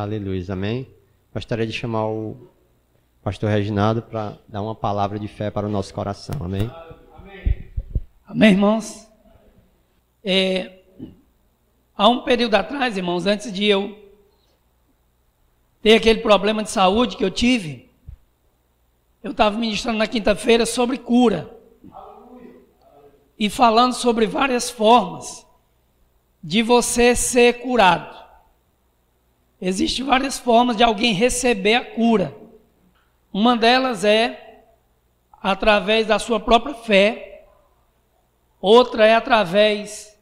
Aleluia, amém? Gostaria de chamar o pastor Reginaldo para dar uma palavra de fé para o nosso coração, amém? Amém, irmãos? Há um período atrás, irmãos, antes de eu ter aquele problema de saúde que eu tive, eu estava ministrando na quinta-feira sobre cura. E falando sobre várias formas de você ser curado. Existem várias formas de alguém receber a cura. Uma delas é através da sua própria fé. Outra é através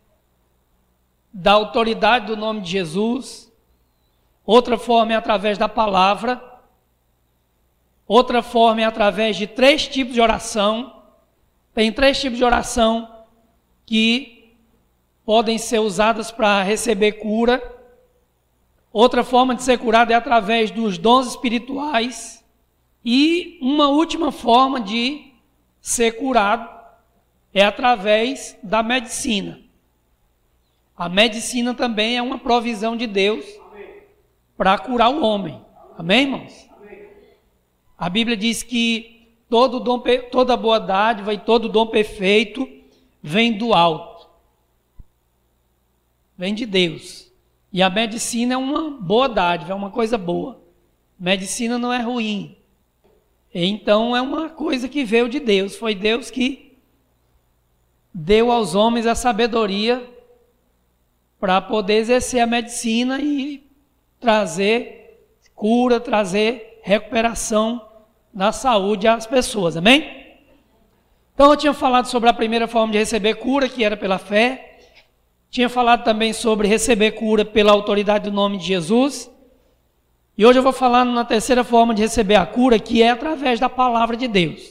da autoridade do nome de Jesus. Outra forma é através da palavra. Outra forma é através de 3 tipos de oração. Tem 3 tipos de oração que podem ser usadas para receber cura. Outra forma de ser curado é através dos dons espirituais. E uma última forma de ser curado é através da medicina. A medicina também é uma provisão de Deus para curar o homem. Amém, irmãos? A Bíblia diz que toda boa dádiva e todo dom perfeito vem do alto. Vem de Deus. E a medicina é uma boa dádiva, é uma coisa boa. Medicina não é ruim. Então é uma coisa que veio de Deus. Foi Deus que deu aos homens a sabedoria para poder exercer a medicina e trazer cura, trazer recuperação da saúde às pessoas. Amém? Então eu tinha falado sobre a primeira forma de receber cura, que era pela fé. Tinha falado também sobre receber cura pela autoridade do nome de Jesus. E hoje eu vou falar na terceira forma de receber a cura, que é através da palavra de Deus.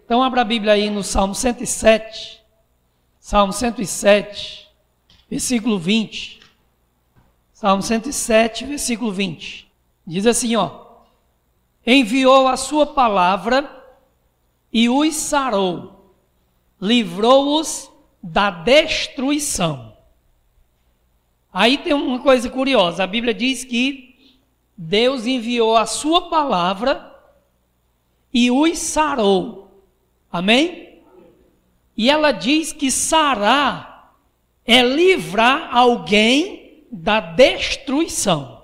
Então abra a Bíblia aí no Salmo 107. Salmo 107, versículo 20. Salmo 107, versículo 20. Diz assim, enviou a sua palavra e os sarou, livrou-os da destruição. Aí tem uma coisa curiosa, a Bíblia diz que Deus enviou a sua palavra e os sarou. Amém? E ela diz que sarar é livrar alguém da destruição.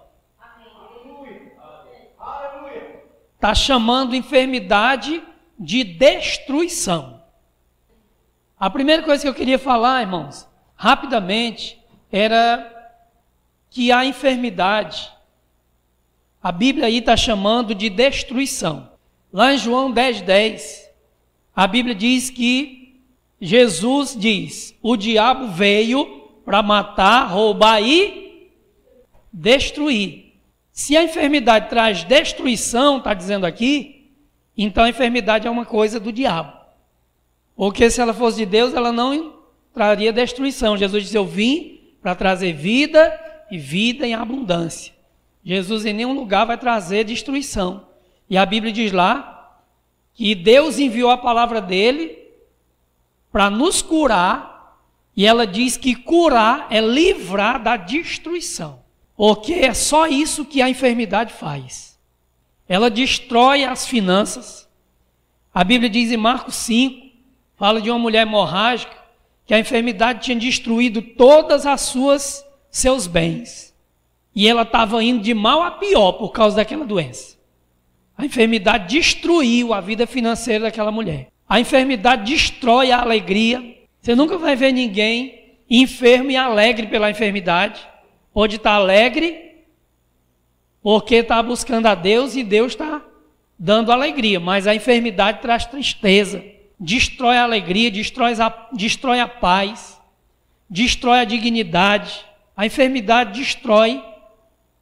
Está chamando enfermidade de destruição. A primeira coisa que eu queria falar, irmãos, rapidamente, era que a enfermidade, a Bíblia aí está chamando de destruição. Lá em João 10:10, a Bíblia diz que Jesus diz, o diabo veio para matar, roubar e destruir. Se a enfermidade traz destruição, está dizendo aqui, então a enfermidade é uma coisa do diabo. Porque se ela fosse de Deus, ela não traria destruição. Jesus disse, eu vim para trazer vida e vida em abundância. Jesus em nenhum lugar vai trazer destruição. E a Bíblia diz lá que Deus enviou a palavra dele para nos curar, e ela diz que curar é livrar da destruição. Porque é só isso que a enfermidade faz. Ela destrói as finanças. A Bíblia diz em Marcos 5, fala de uma mulher hemorrágica, que a enfermidade tinha destruído todas seus bens. E ela estava indo de mal a pior por causa daquela doença. A enfermidade destruiu a vida financeira daquela mulher. A enfermidade destrói a alegria. Você nunca vai ver ninguém enfermo e alegre pela enfermidade. Pode estar alegre porque está buscando a Deus e Deus está dando alegria. Mas a enfermidade traz tristeza. Destrói a alegria, destrói a paz, destrói a dignidade. A enfermidade destrói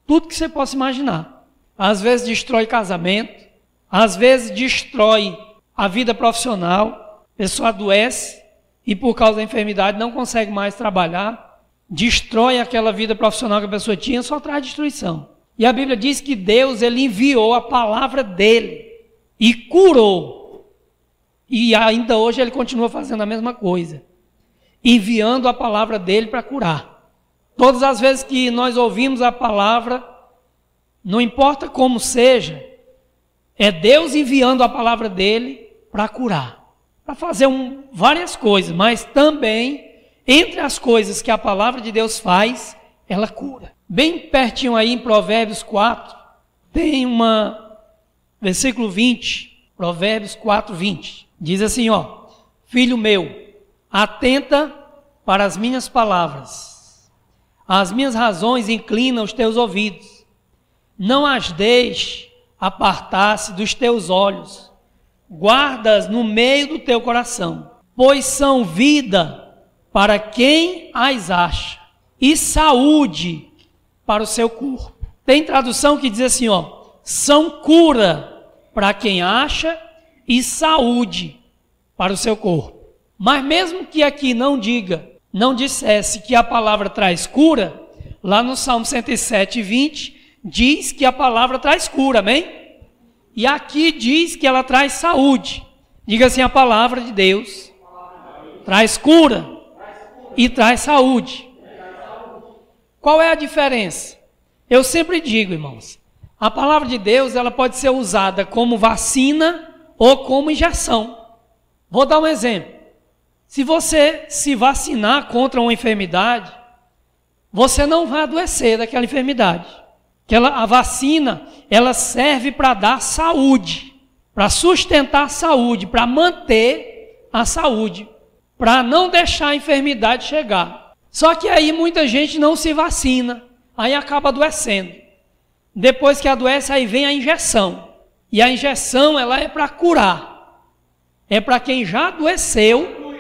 tudo que você possa imaginar. Às vezes destrói casamento, às vezes destrói a vida profissional. A pessoa adoece e por causa da enfermidade não consegue mais trabalhar. Destrói aquela vida profissional que a pessoa tinha, só traz destruição. E a Bíblia diz que Deus ele enviou a palavra dele e curou. E ainda hoje ele continua fazendo a mesma coisa, enviando a palavra dele para curar. Todas as vezes que nós ouvimos a palavra, não importa como seja, é Deus enviando a palavra dele para curar, para fazer várias coisas, mas também, entre as coisas que a palavra de Deus faz, ela cura. Bem pertinho aí em Provérbios 4, tem versículo 20, Provérbios 4, 20, diz assim, filho meu, atenta para as minhas palavras, as minhas razões inclina os teus ouvidos, não as deixe apartar-se dos teus olhos, guarda-as no meio do teu coração, pois são vida para quem as acha e saúde para o seu corpo. Tem tradução que diz assim, são cura para quem acha e saúde para o seu corpo. Mas mesmo que aqui não dissesse que a palavra traz cura, lá no Salmo 107, 20, diz que a palavra traz cura, amém? E aqui diz que ela traz saúde. Diga assim, a palavra de Deus traz cura e traz saúde. Qual é a diferença? Eu sempre digo, irmãos, a palavra de Deus ela pode ser usada como vacina ou como injeção. Vou dar um exemplo. Se você se vacinar contra uma enfermidade, você não vai adoecer daquela enfermidade. A vacina, ela serve para dar saúde, para sustentar a saúde, para manter a saúde, para não deixar a enfermidade chegar. Só que aí muita gente não se vacina, aí acaba adoecendo. Depois que adoece, aí vem a injeção. E a injeção, ela é para curar. É para quem já adoeceu,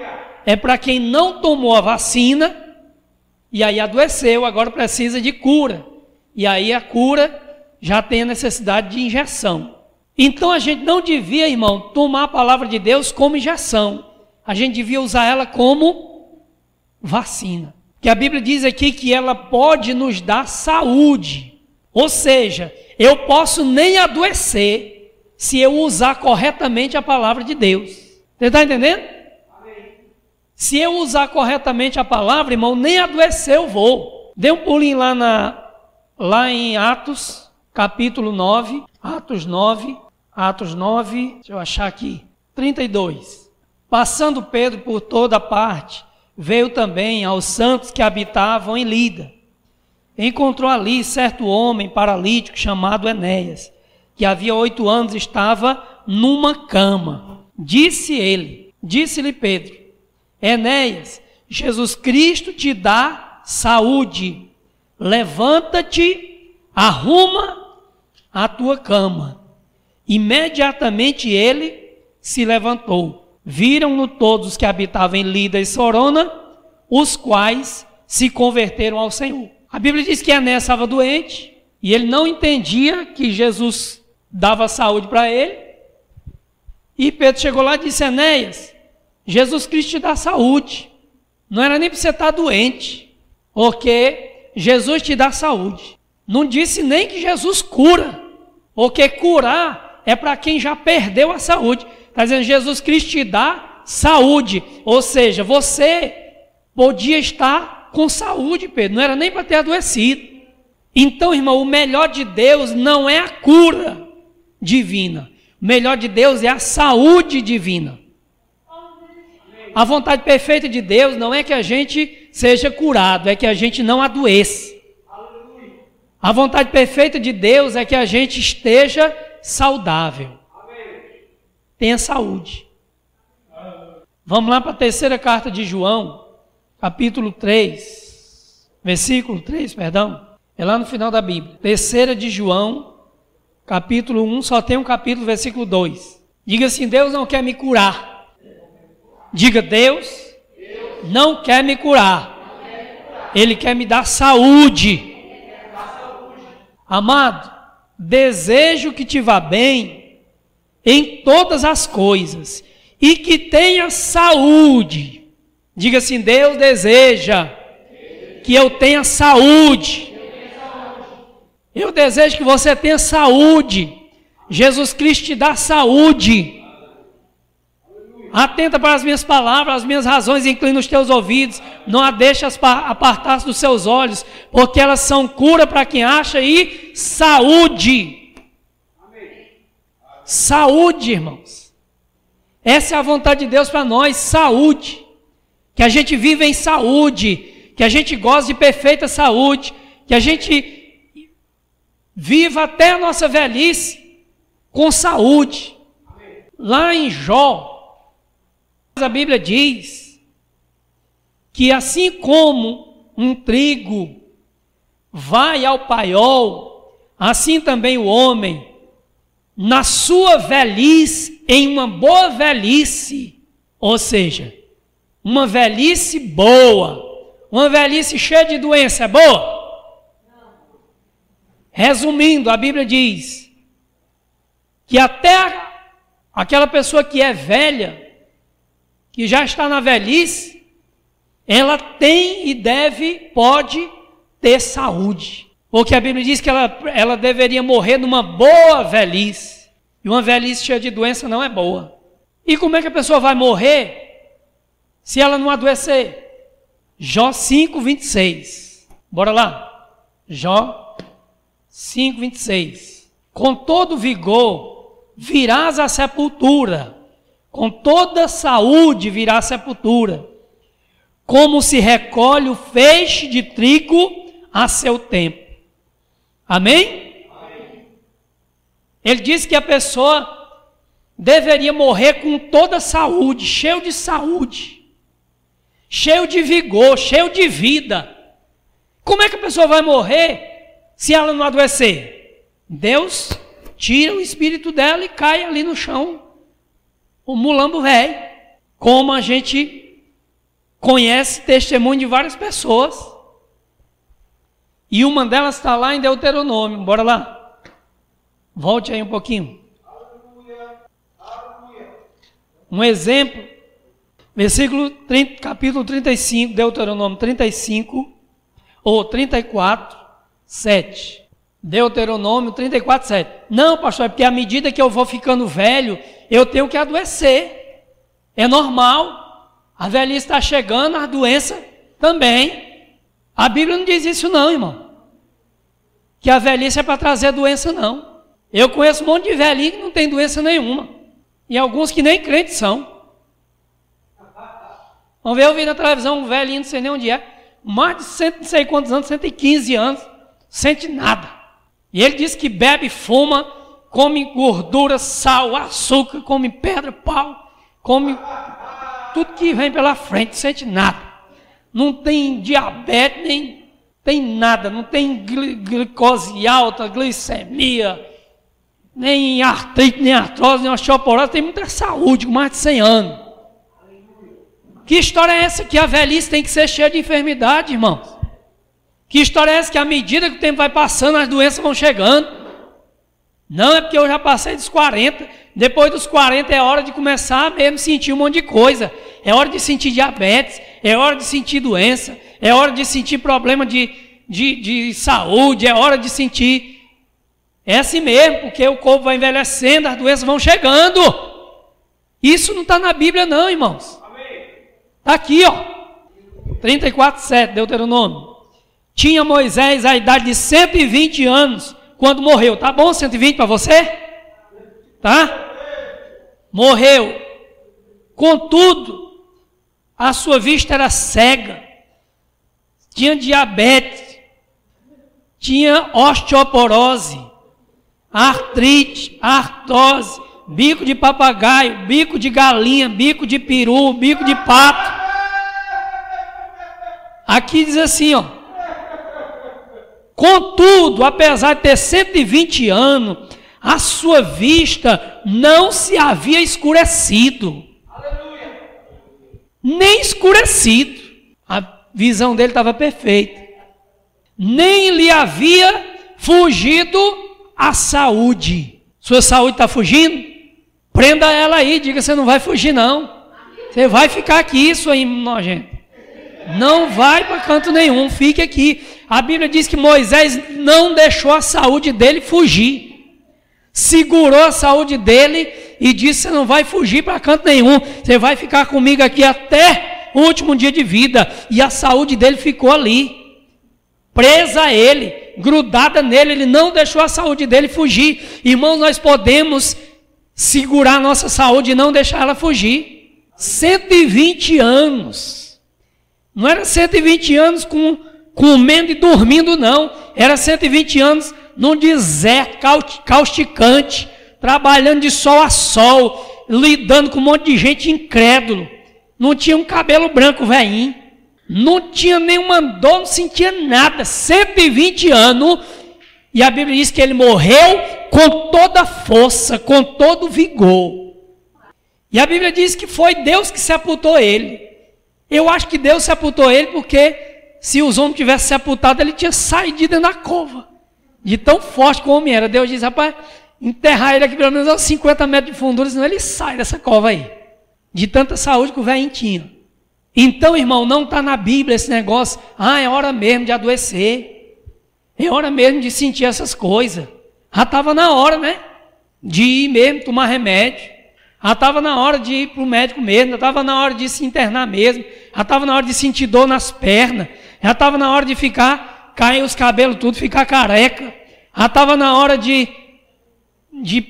é para quem não tomou a vacina, e aí adoeceu, agora precisa de cura. E aí a cura já tem a necessidade de injeção. Então a gente não devia, irmão, tomar a palavra de Deus como injeção. A gente devia usar ela como vacina. Que a Bíblia diz aqui que ela pode nos dar saúde. Ou seja, eu posso nem adoecer se eu usar corretamente a palavra de Deus. Você está entendendo? Amém. Se eu usar corretamente a palavra, irmão, nem adoecer eu vou. Dê um pulinho lá em Atos, capítulo 9. Atos 9, deixa eu achar aqui, 32. Passando Pedro por toda parte, veio também aos santos que habitavam em Lida. Encontrou ali certo homem paralítico chamado Enéas, que havia 8 anos estava numa cama. Disse-lhe Pedro, Enéas, Jesus Cristo te dá saúde, levanta-te, arruma a tua cama. Imediatamente ele se levantou. Viram-no todos os que habitavam em Lida e Sorona, os quais se converteram ao Senhor. A Bíblia diz que Enéas estava doente e ele não entendia que Jesus dava saúde para ele. E Pedro chegou lá e disse, Enéas, Jesus Cristo te dá saúde. Não era nem para você estar doente, porque Jesus te dá saúde. Não disse nem que Jesus cura, porque curar é para quem já perdeu a saúde. Está dizendo, Jesus Cristo te dá saúde. Ou seja, você podia estar com saúde, Pedro. Não era nem para ter adoecido. Então, irmão, o melhor de Deus não é a cura divina. O melhor de Deus é a saúde divina. A vontade perfeita de Deus não é que a gente seja curado, é que a gente não adoeça. A vontade perfeita de Deus é que a gente esteja saudável. Tenha saúde. Vamos lá para a terceira carta de João, capítulo 3, versículo 3, perdão. É lá no final da Bíblia. Terceira de João, capítulo 1, só tem um capítulo, versículo 2. Diga assim, Deus não quer me curar. Diga, Deus não quer me curar. Ele quer me dar saúde. Amado, desejo que te vá bem em todas as coisas, e que tenha saúde. Diga assim, Deus deseja que eu tenha saúde. Eu desejo que você tenha saúde. Jesus Cristo te dá saúde. Atenta para as minhas palavras, as minhas razões, inclina os teus ouvidos, não a deixas apartar-se dos seus olhos, porque elas são cura para quem acha e saúde. Amém. Saúde, irmãos. Essa é a vontade de Deus para nós, saúde. Que a gente viva em saúde, que a gente goze de perfeita saúde, que a gente viva até a nossa velhice com saúde. Amém. Lá em Jó, a Bíblia diz que assim como um trigo vai ao paiol, assim também o homem, na sua velhice, em uma boa velhice, ou seja, uma velhice boa, uma velhice cheia de doença, é boa? Resumindo, a Bíblia diz que até aquela pessoa que é velha, que já está na velhice, ela tem e pode ter saúde. Porque a Bíblia diz que ela deveria morrer numa boa velhice. E uma velhice cheia de doença não é boa. E como é que a pessoa vai morrer se ela não adoecer? Jó 5:26. Bora lá. Jó 5:26. Com todo vigor virás à sepultura, com toda saúde virá a sepultura, como se recolhe o feixe de trigo a seu tempo. Amém? Amém. Ele diz que a pessoa deveria morrer com toda saúde, cheio de vigor, cheio de vida. Como é que a pessoa vai morrer se ela não adoecer? Deus tira o espírito dela e cai ali no chão, o mulambo velho, como a gente conhece testemunho de várias pessoas. E uma delas está lá em Deuteronômio. Bora lá. Volte aí um pouquinho. Um exemplo. Versículo 30, capítulo 35, Deuteronômio 35, ou 34, 7. Deuteronômio 34, 7. Não, pastor, é porque à medida que eu vou ficando velho, eu tenho que adoecer. É normal. A velhice está chegando, a doença também. A Bíblia não diz isso não, irmão. Que a velhice é para trazer doença, não. Eu conheço um monte de velhinho que não tem doença nenhuma. E alguns que nem crentes são. Vamos ver, eu vi na televisão um velhinho, não sei nem onde é, mais de cento, não sei quantos anos, 115 anos, sente nada. E ele diz que bebe, fuma, come gordura, sal, açúcar, come pedra, pau, come tudo que vem pela frente, não sente nada. Não tem diabetes, nem tem nada, não tem glicose alta, glicemia, nem artrite, nem artrose, nem osteoporose, tem muita saúde, com mais de 100 anos. Que história é essa que a velhice tem que ser cheia de enfermidade, irmãos? Que história é essa que à medida que o tempo vai passando, as doenças vão chegando? Não, é porque eu já passei dos 40, depois dos 40 é hora de começar a mesmo sentir um monte de coisa. É hora de sentir diabetes, é hora de sentir doença, é hora de sentir problema de saúde, é hora de sentir... É assim mesmo, porque o corpo vai envelhecendo, as doenças vão chegando. Isso não está na Bíblia não, irmãos. Está aqui, ó. 34:7, Deuteronômio. Tinha Moisés a idade de 120 anos quando morreu. Tá bom 120 para você? Tá? Morreu. Contudo, a sua vista era cega. Tinha diabetes. Tinha osteoporose, artrite, artrose, bico de papagaio, bico de galinha, bico de peru, bico de pato. Aqui diz assim, ó. Contudo, apesar de ter 120 anos, a sua vista não se havia escurecido. Aleluia. Nem escurecido. A visão dele estava perfeita. Nem lhe havia fugido a saúde. Sua saúde está fugindo? Prenda ela aí, diga, você não vai fugir não. Você vai ficar aqui, isso aí, nojento. Não vai para canto nenhum, fique aqui. A Bíblia diz que Moisés não deixou a saúde dele fugir. Segurou a saúde dele e disse: você não vai fugir para canto nenhum, você vai ficar comigo aqui até o último dia de vida. E a saúde dele ficou ali, presa a ele, grudada nele. Ele não deixou a saúde dele fugir. Irmãos, nós podemos segurar a nossa saúde e não deixar ela fugir. 120 anos. Não era 120 anos comendo e dormindo, não. Era 120 anos num deserto causticante, trabalhando de sol a sol, lidando com um monte de gente incrédulo. Não tinha um cabelo branco, velhinho. Não tinha nenhuma dor, não sentia nada. 120 anos. E a Bíblia diz que ele morreu com toda a força, com todo o vigor. E a Bíblia diz que foi Deus que sepultou ele. Eu acho que Deus sepultou ele porque se os homens tivessem sepultado, ele tinha saído dentro da cova. De tão forte como o homem era. Deus disse: rapaz, enterrar ele aqui pelo menos aos 50 metros de fundura, senão ele sai dessa cova aí. De tanta saúde que o velhinho tinha. Então, irmão, não está na Bíblia esse negócio: é hora mesmo de adoecer. É hora mesmo de sentir essas coisas. Já estava na hora, né? De ir mesmo tomar remédio. Já estava na hora de ir para o médico mesmo. Já estava na hora de se internar mesmo. Já estava na hora de sentir dor nas pernas. Já estava na hora de cair os cabelos tudo, ficar careca. Já estava na hora de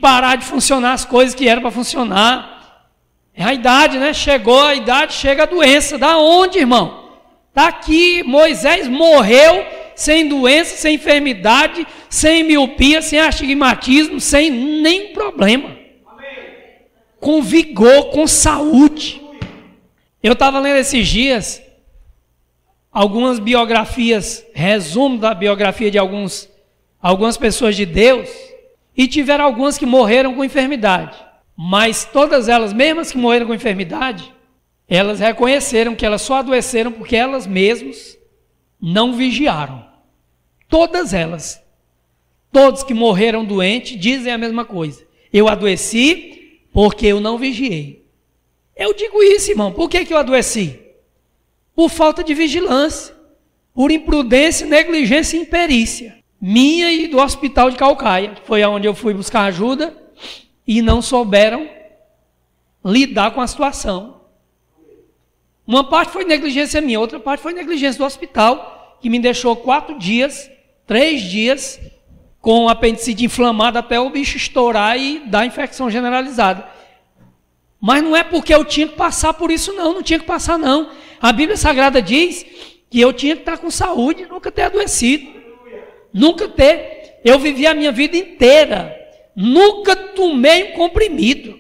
parar de funcionar as coisas que eram para funcionar. É a idade, né? Chegou a idade, chega a doença. Da onde, irmão? Está aqui. Moisés morreu sem doença, sem enfermidade, sem miopia, sem astigmatismo, sem nenhum problema. Amém. Com vigor, com saúde. Eu estava lendo esses dias algumas biografias, resumo da biografia de algumas pessoas de Deus, e tiveram algumas que morreram com enfermidade. Mas todas elas, mesmo as que morreram com enfermidade, elas reconheceram que elas só adoeceram porque elas mesmas não vigiaram. Todas elas. Todos que morreram doentes dizem a mesma coisa: eu adoeci porque eu não vigiei. Eu digo isso, irmão. Por que eu adoeci? Por falta de vigilância, por imprudência, negligência e imperícia. Minha e do hospital de Caucaia, que foi onde eu fui buscar ajuda, e não souberam lidar com a situação. Uma parte foi negligência minha, outra parte foi negligência do hospital, que me deixou 3 dias, com o apendicite inflamado até o bicho estourar e dar infecção generalizada. Mas não é porque eu tinha que passar por isso, não tinha que passar, não. A Bíblia Sagrada diz que eu tinha que estar com saúde, nunca ter adoecido. Nunca ter. Eu vivi a minha vida inteira. Nunca tomei um comprimido.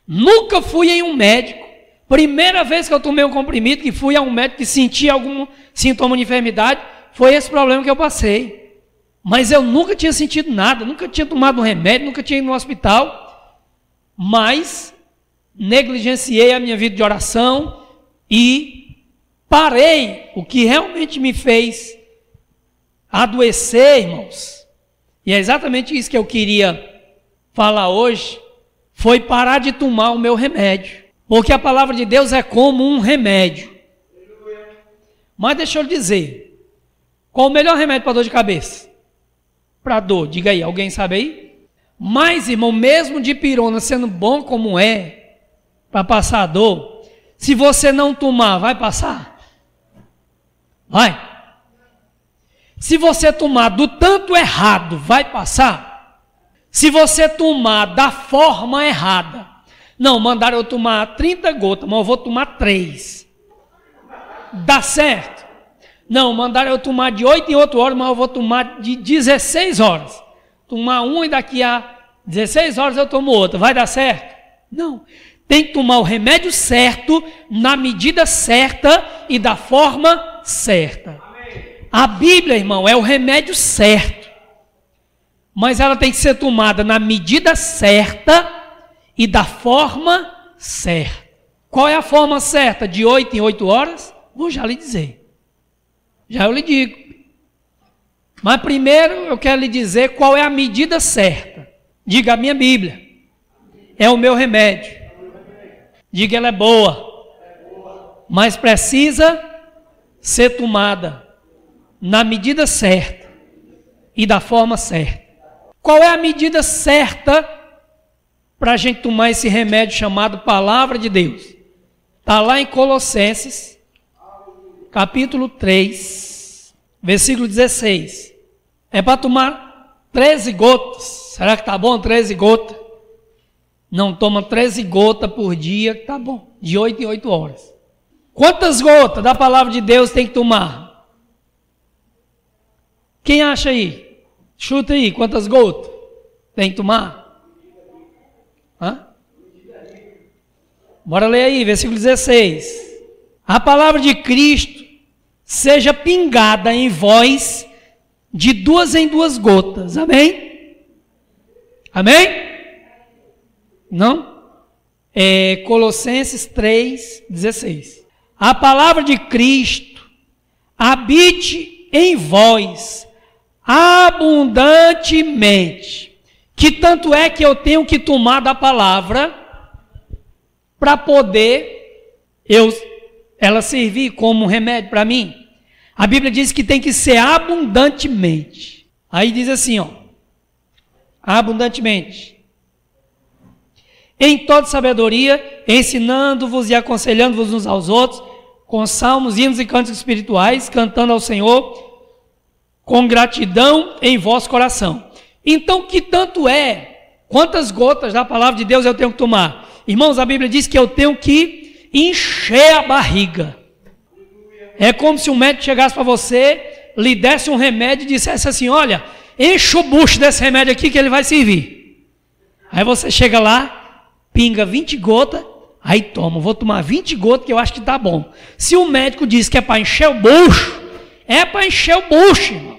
Nunca fui em um médico. Primeira vez que eu tomei um comprimido, que fui a um médico que sentia algum sintoma de enfermidade, foi esse problema que eu passei. Mas eu nunca tinha sentido nada, nunca tinha tomado um remédio, nunca tinha ido no hospital. Mas negligenciei a minha vida de oração e parei. O que realmente me fez adoecer, irmãos, e é exatamente isso que eu queria falar hoje, foi parar de tomar o meu remédio. Porque a palavra de Deus é como um remédio. Mas deixa eu lhe dizer, qual o melhor remédio para dor de cabeça? Para dor, diga aí, alguém sabe aí? Mas, irmão, mesmo de pirona sendo bom como é, para passar a dor, se você não tomar, vai passar? Vai. Se você tomar do tanto errado, vai passar? Se você tomar da forma errada, não, mandaram eu tomar 30 gotas, mas eu vou tomar 3. Dá certo? Não, mandaram eu tomar de 8 em 8 horas, mas eu vou tomar de 16 horas. Tomar uma e daqui a 16 horas eu tomo outra. Vai dar certo? Não. Tem que tomar o remédio certo, na medida certa e da forma certa. A Bíblia, irmão, é o remédio certo. Mas ela tem que ser tomada na medida certa e da forma certa. Qual é a forma certa? De 8 em 8 horas? Vou já lhe dizer. Já eu lhe digo. Mas primeiro eu quero lhe dizer qual é a medida certa. Diga: a minha Bíblia é o meu remédio. Diga: ela é boa. Mas precisa ser tomada na medida certa e da forma certa. Qual é a medida certa para a gente tomar esse remédio chamado Palavra de Deus? Está lá em Colossenses, capítulo 3, versículo 16. É para tomar 13 gotas. Será que está bom 13 gotas? Não, toma 13 gotas por dia, que está bom. De 8 em 8 horas. Quantas gotas da palavra de Deus tem que tomar? Quem acha aí? Chuta aí, quantas gotas tem que tomar? Hã? Bora ler aí, versículo 16. A palavra de Cristo seja pingada em vós de 2 em 2 gotas. Amém? Amém? Não? Colossenses 3, 16. A palavra de Cristo habite em vós abundantemente. Que tanto é que eu tenho que tomar da palavra para poder ela servir como remédio para mim. A Bíblia diz que tem que ser abundantemente. Aí diz assim, ó, abundantemente. Em toda sabedoria, ensinando-vos e aconselhando-vos uns aos outros, com salmos, hinos e cânticos espirituais, cantando ao Senhor, com gratidão em vosso coração. Então, que tanto é, quantas gotas da palavra de Deus eu tenho que tomar? Irmãos, a Bíblia diz que eu tenho que encher a barriga. É como se um médico chegasse para você, lhe desse um remédio e dissesse assim, olha, enche o bucho desse remédio aqui que ele vai servir. Aí você chega lá, pinga 20 gotas, aí toma, vou tomar 20 gotas que eu acho que está bom. Se o médico diz que é para encher o bucho, é para encher o bucho, irmão.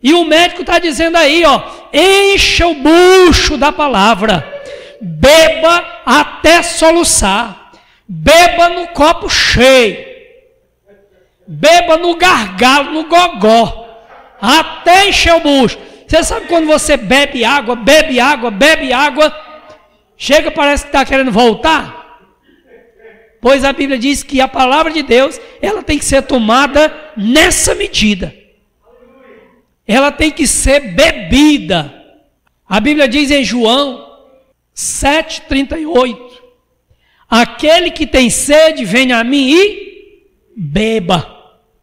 E o médico está dizendo aí, ó, encha o bucho da palavra, beba até soluçar, beba no copo cheio, beba no gargalo, no gogó, até encher o bucho. Você sabe quando você bebe água, chega, parece que está querendo voltar? Pois a Bíblia diz que a palavra de Deus, ela tem que ser tomada nessa medida. Ela tem que ser bebida. A Bíblia diz em João 7,38, aquele que tem sede, venha a mim e beba.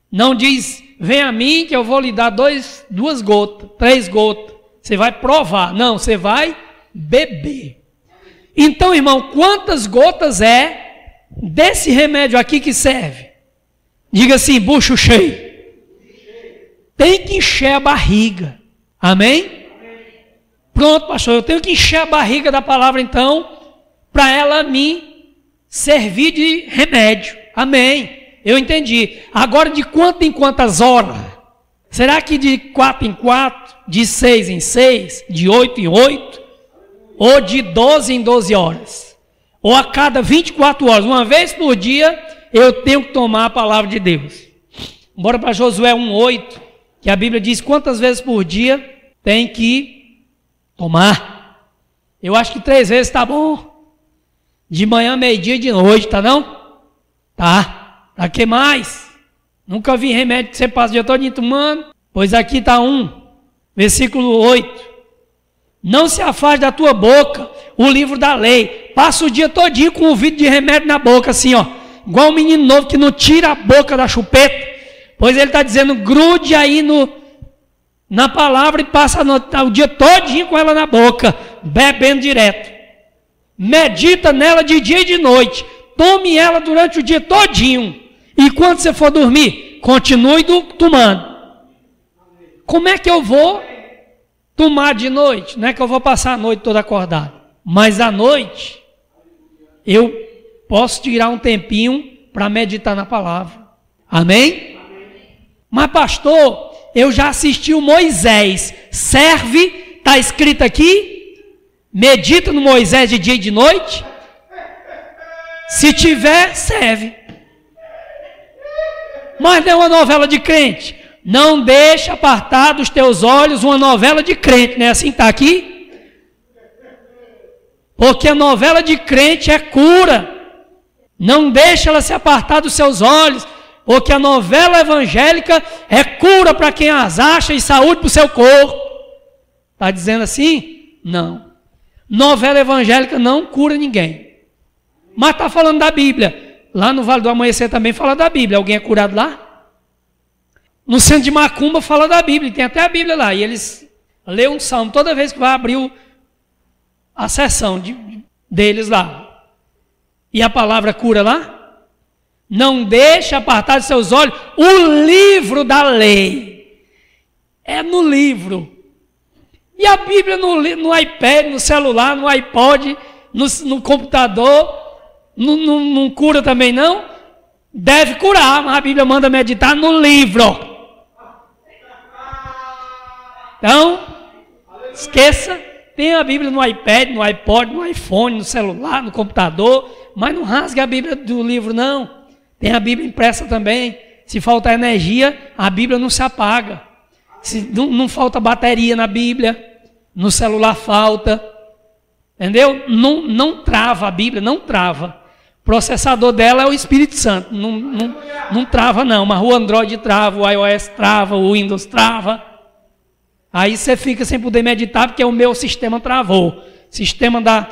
Não diz, vem a mim que eu vou lhe dar 2 gotas, 3 gotas. Você vai provar. Não, você vai beber. Então, irmão, quantas gotas é desse remédio aqui que serve? Diga assim, bucho cheio. Tem que encher a barriga. Amém? Pronto, pastor, eu tenho que encher a barriga da palavra então, para ela me servir de remédio. Amém? Eu entendi. Agora, de quanto em quantas horas? Será que de 4 em 4, de 6 em 6, de 8 em 8? Ou de 12 em 12 horas? Ou a cada 24 horas? Uma vez por dia, eu tenho que tomar a palavra de Deus. Bora para Josué 1,8, que a Bíblia diz quantas vezes por dia tem que tomar. Eu acho que 3 vezes está bom. De manhã, meio-dia e de noite, tá não? Tá. Pra que mais? Nunca vi remédio que você passa o dia todo tomando. Pois aqui está versículo 8. Não se afaste da tua boca o livro da lei. Passa o dia todinho com o vidro de remédio na boca, assim, ó. Igual um menino novo que não tira a boca da chupeta. Pois ele está dizendo, grude aí na palavra e passa o dia todinho com ela na boca, bebendo direto. Medita nela de dia e de noite. Tome ela durante o dia todinho. E quando você for dormir, continue tomando. Como é que eu vou tomar de noite? Não é que eu vou passar a noite toda acordado. Mas à noite, eu posso tirar um tempinho para meditar na palavra. Amém? Mas pastor, eu já assisti o Moisés. Serve, está escrito aqui, medita no Moisés de dia e de noite. Se tiver, serve. Mas não é uma novela de crente. Não deixa apartar dos teus olhos uma novela de crente, não é assim que está aqui? Porque a novela de crente é cura. Não deixa ela se apartar dos seus olhos, porque a novela evangélica é cura para quem as acha e saúde para o seu corpo. Está dizendo assim? Não. Novela evangélica não cura ninguém. Mas está falando da Bíblia. Lá no Vale do Amanhecer também fala da Bíblia. Alguém é curado lá? No centro de Macumba fala da Bíblia. Tem até a Bíblia lá. E eles lêem um salmo toda vez que vai abrir a sessão deles lá. E a palavra cura lá? Não deixe apartar de seus olhos o livro da lei. É no livro. E a Bíblia no iPad, no celular, no iPod, no computador, não cura também não? Deve curar, mas a Bíblia manda meditar no livro. Então, esqueça, tem a Bíblia no iPad, no iPod, no iPhone, no celular, no computador, mas não rasgue a Bíblia do livro não. Tem a Bíblia impressa também. Se faltar energia, a Bíblia não se apaga. Se não falta bateria na Bíblia, no celular falta. Entendeu? Não trava a Bíblia, não trava. O processador dela é o Espírito Santo. Não trava não, mas o Android trava, o iOS trava, o Windows trava. Aí você fica sem poder meditar porque o meu sistema travou. O sistema da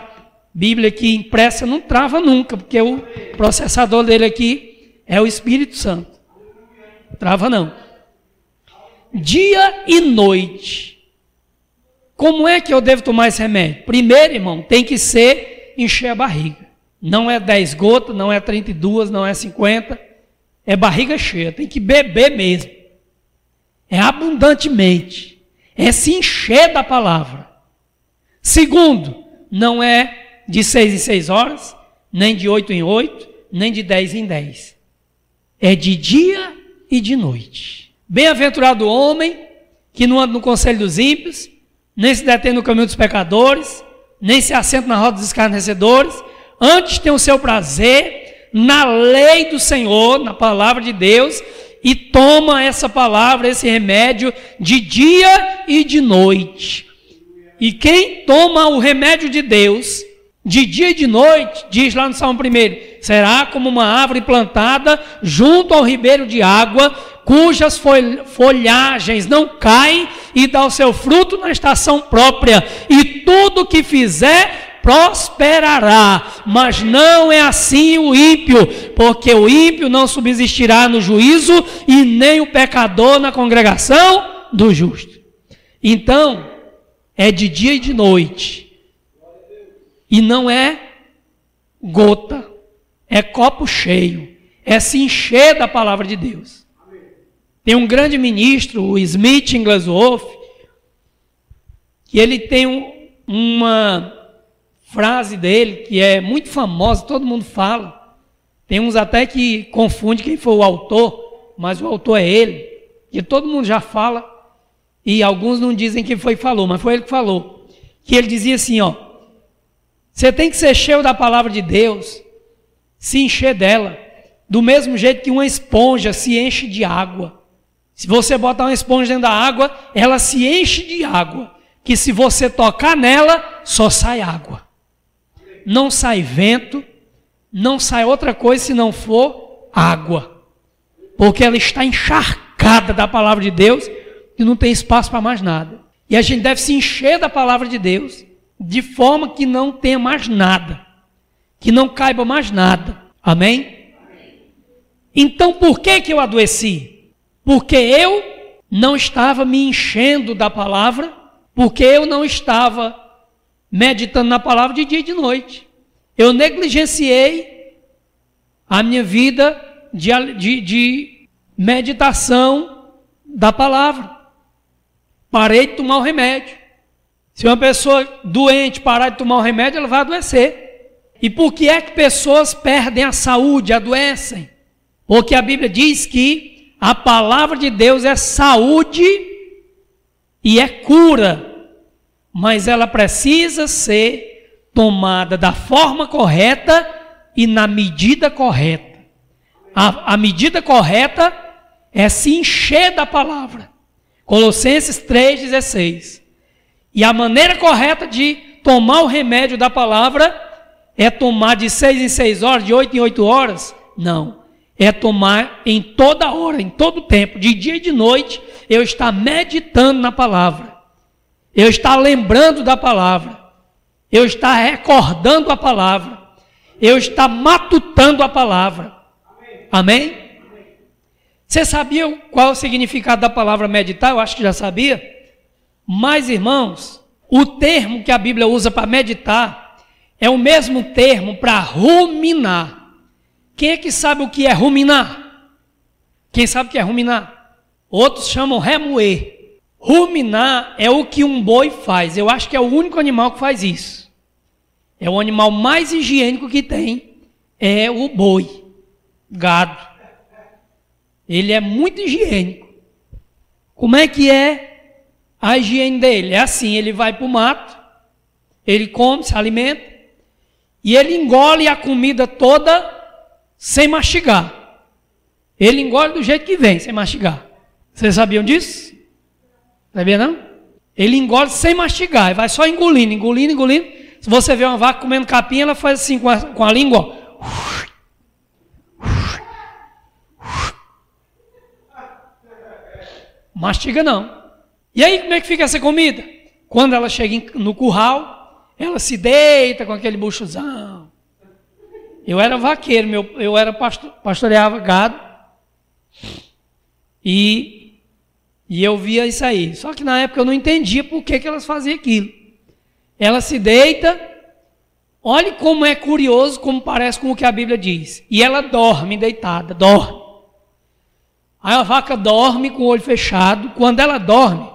Bíblia aqui impressa não trava nunca, porque o processador dele aqui é o Espírito Santo. Trava não. Dia e noite. Como é que eu devo tomar esse remédio? Primeiro, irmão, tem que ser encher a barriga. Não é 10 gotas, não é 32, não é 50. É barriga cheia. Tem que beber mesmo. É abundantemente. É se encher da palavra. Segundo, não é de 6 em 6 horas, nem de 8 em 8, nem de 10 em 10. É de dia e de noite. Bem-aventurado o homem que não anda no conselho dos ímpios, nem se detém no caminho dos pecadores, nem se assenta na roda dos escarnecedores, antes tem o seu prazer na lei do Senhor, na palavra de Deus, e toma essa palavra, esse remédio de dia e de noite. E quem toma o remédio de Deus de dia e de noite, diz lá no Salmo 1, será como uma árvore plantada junto ao ribeiro de água, cujas folhagens não caem e dá o seu fruto na estação própria, e tudo que fizer prosperará. Mas não é assim o ímpio, porque o ímpio não subsistirá no juízo e nem o pecador na congregação do justo. Então, é de dia e de noite. E não é gota, é copo cheio, é se encher da palavra de Deus. Tem um grande ministro, o Smith Wigglesworth, que ele tem uma frase dele que é muito famosa, todo mundo fala. Tem uns até que confundem quem foi o autor, mas o autor é ele, que todo mundo já fala, e alguns não dizem quem foi que falou, mas foi ele que falou. Que ele dizia assim, ó, você tem que ser cheio da palavra de Deus, se encher dela, do mesmo jeito que uma esponja se enche de água. Se você botar uma esponja dentro da água, ela se enche de água, que se você tocar nela, só sai água. Não sai vento, não sai outra coisa se não for água, porque ela está encharcada da palavra de Deus e não tem espaço para mais nada. E a gente deve se encher da palavra de Deus, de forma que não tenha mais nada, que não caiba mais nada. Amém? Então, por que eu adoeci? Porque eu não estava me enchendo da palavra, porque eu não estava meditando na palavra de dia e de noite. Eu negligenciei a minha vida de meditação da palavra. Parei de tomar o remédio. Se uma pessoa doente parar de tomar o remédio, ela vai adoecer. E por que é que pessoas perdem a saúde, adoecem? Porque a Bíblia diz que a palavra de Deus é saúde e é cura, mas ela precisa ser tomada da forma correta e na medida correta. A medida correta é se encher da palavra. Colossenses 3,16. E a maneira correta de tomar o remédio da palavra é tomar de 6 em 6 horas, de 8 em 8 horas? Não. É tomar em toda hora, em todo tempo, de dia e de noite, eu estar meditando na palavra. Eu estar lembrando da palavra. eu estar recordando a palavra, eu estar matutando a palavra. Amém? Você sabia qual é o significado da palavra meditar? Eu acho que já sabia. Mas, irmãos, o termo que a Bíblia usa para meditar é o mesmo termo para ruminar. Quem é que sabe o que é ruminar? Quem sabe o que é ruminar? Outros chamam remoer. Ruminar é o que um boi faz. Eu acho que é o único animal que faz isso. É o animal mais higiênico que tem, é o boi, gado. Ele é muito higiênico. Como é que é a higiene dele? É assim, ele vai para o mato, ele come, se alimenta, e ele engole a comida toda sem mastigar. Ele engole do jeito que vem, sem mastigar. Vocês sabiam disso? Sabia não? Ele engole sem mastigar, vai só engolindo, engolindo, engolindo. Se você vê uma vaca comendo capim, ela faz assim com a língua, ó. Mastiga não. E aí como é que fica essa comida? Quando ela chega no curral, ela se deita com aquele buchozão. Eu era vaqueiro, eu era pastoreava gado. E eu via isso aí. Só que na época eu não entendia por que elas faziam aquilo. Ela se deita, olhe como é curioso, como parece com o que a Bíblia diz. E ela dorme deitada, dorme. Aí a vaca dorme com o olho fechado. Quando ela dorme,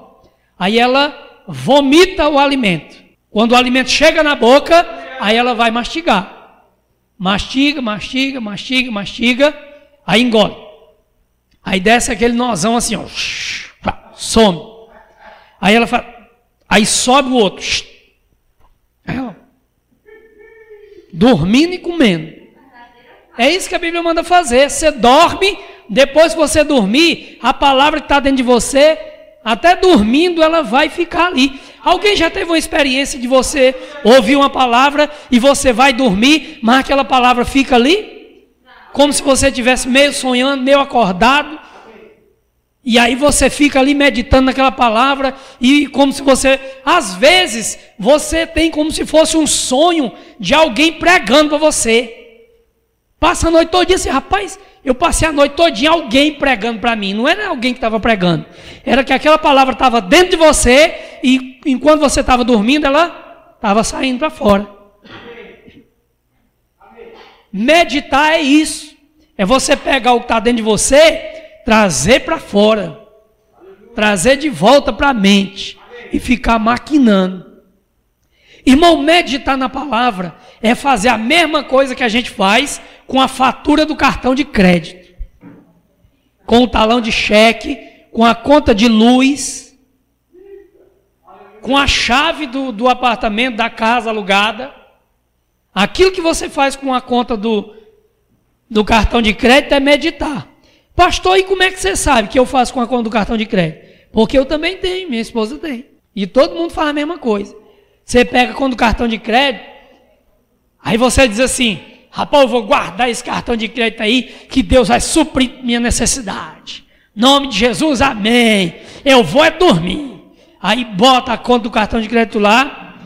aí ela vomita o alimento. Quando o alimento chega na boca, aí ela vai mastigar. Mastiga, mastiga, mastiga, mastiga, aí engole. Aí desce aquele nozão assim, ó, some. Aí ela fala, aí sobe o outro. Ela, dormindo e comendo. É isso que a Bíblia manda fazer. Você dorme, depois que você dormir, a palavra que está dentro de você, até dormindo, ela vai ficar ali. Alguém já teve uma experiência de você ouvir uma palavra e você vai dormir, mas aquela palavra fica ali? Como se você estivesse meio sonhando, meio acordado. E aí você fica ali meditando naquela palavra e como se você... Às vezes, você tem como se fosse um sonho de alguém pregando para você. Passa a noite todinha assim, rapaz, eu passei a noite todinha alguém pregando para mim. Não era alguém que estava pregando. Era que aquela palavra estava dentro de você e enquanto você estava dormindo, ela estava saindo para fora. Meditar é isso. É você pegar o que está dentro de você, trazer para fora. Trazer de volta para a mente. E ficar maquinando. Irmão, meditar na palavra é fazer a mesma coisa que a gente faz com a fatura do cartão de crédito, com o talão de cheque, com a conta de luz, com a chave do apartamento, da casa alugada. Aquilo que você faz com a conta do cartão de crédito é meditar. Pastor, e como é que você sabe que eu faço com a conta do cartão de crédito? Porque eu também tenho, minha esposa tem. E todo mundo faz a mesma coisa. Você pega a conta do cartão de crédito, aí você diz assim, rapaz, eu vou guardar esse cartão de crédito aí, que Deus vai suprir minha necessidade. Em nome de Jesus, amém. Eu vou é dormir. Aí bota a conta do cartão de crédito lá,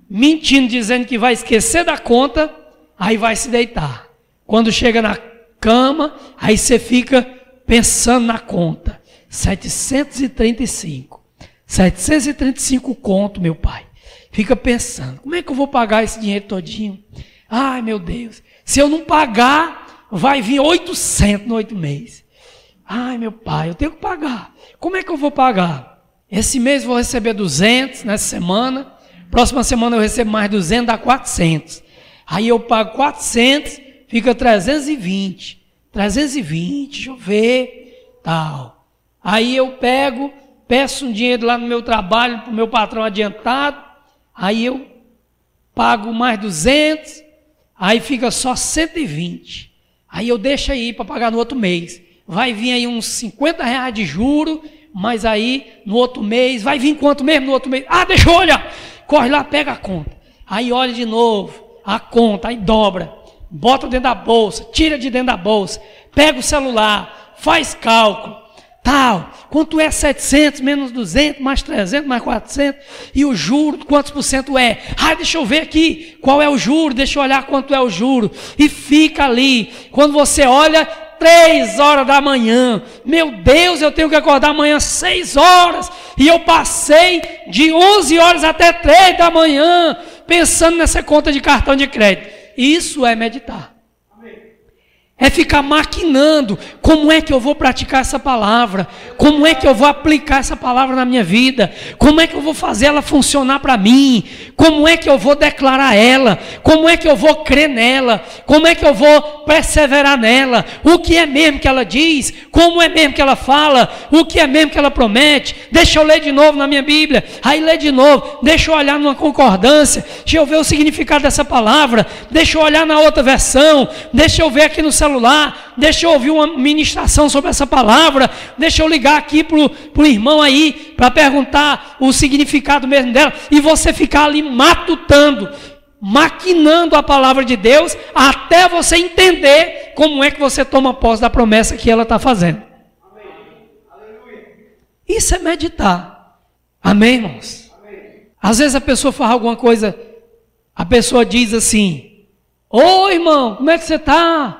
mentindo, dizendo que vai esquecer da conta, aí vai se deitar. Quando chega na cama, aí você fica pensando na conta. 735 conto, meu pai. Fica pensando, como é que eu vou pagar esse dinheiro todinho? Ai, meu Deus, se eu não pagar, vai vir 800 no 8 meses. Ai, meu pai, eu tenho que pagar. Como é que eu vou pagar? Esse mês eu vou receber 200, nessa semana. Próxima semana eu recebo mais 200, dá 400. Aí eu pago 400, fica 320. 320, deixa eu ver, tal. Aí eu peço um dinheiro lá no meu trabalho, para o meu patrão adiantado, aí eu pago mais 200, aí fica só 120. Aí eu deixo aí para pagar no outro mês. Vai vir aí uns 50 reais de juro, mas aí no outro mês, vai vir quanto mesmo no outro mês? Ah, deixa eu olhar. Corre lá, pega a conta. Aí olha de novo, a conta, aí dobra. Bota dentro da bolsa, tira de dentro da bolsa, pega o celular, faz cálculo. tal. Quanto é 700 menos 200, mais 300, mais 400? E o juro, quantos por cento é? Deixa eu ver aqui qual é o juro, deixa eu olhar quanto é o juro. E fica ali. Quando você olha, 3 horas da manhã. Meu Deus, eu tenho que acordar amanhã 6 horas. E eu passei de 11 horas até 3 da manhã pensando nessa conta de cartão de crédito. Isso é meditar. É ficar maquinando, como é que eu vou praticar essa palavra, como é que eu vou aplicar essa palavra na minha vida, como é que eu vou fazer ela funcionar para mim, como é que eu vou declarar ela, como é que eu vou crer nela, como é que eu vou perseverar nela, o que é mesmo que ela diz, como é mesmo que ela fala, o que é mesmo que ela promete. Deixa eu ler de novo na minha Bíblia, aí lê de novo, deixa eu olhar numa concordância, deixa eu ver o significado dessa palavra, deixa eu olhar na outra versão, deixa eu ver aqui no celular, deixa eu ouvir uma ministração sobre essa palavra, deixa eu ligar aqui para o irmão aí, para perguntar o significado mesmo dela, e você ficar ali matutando, maquinando a palavra de Deus, até você entender como é que você toma posse da promessa que ela está fazendo. Isso é meditar. Amém, irmãos? Às vezes a pessoa fala alguma coisa, a pessoa diz assim: ô irmão, como é que você está?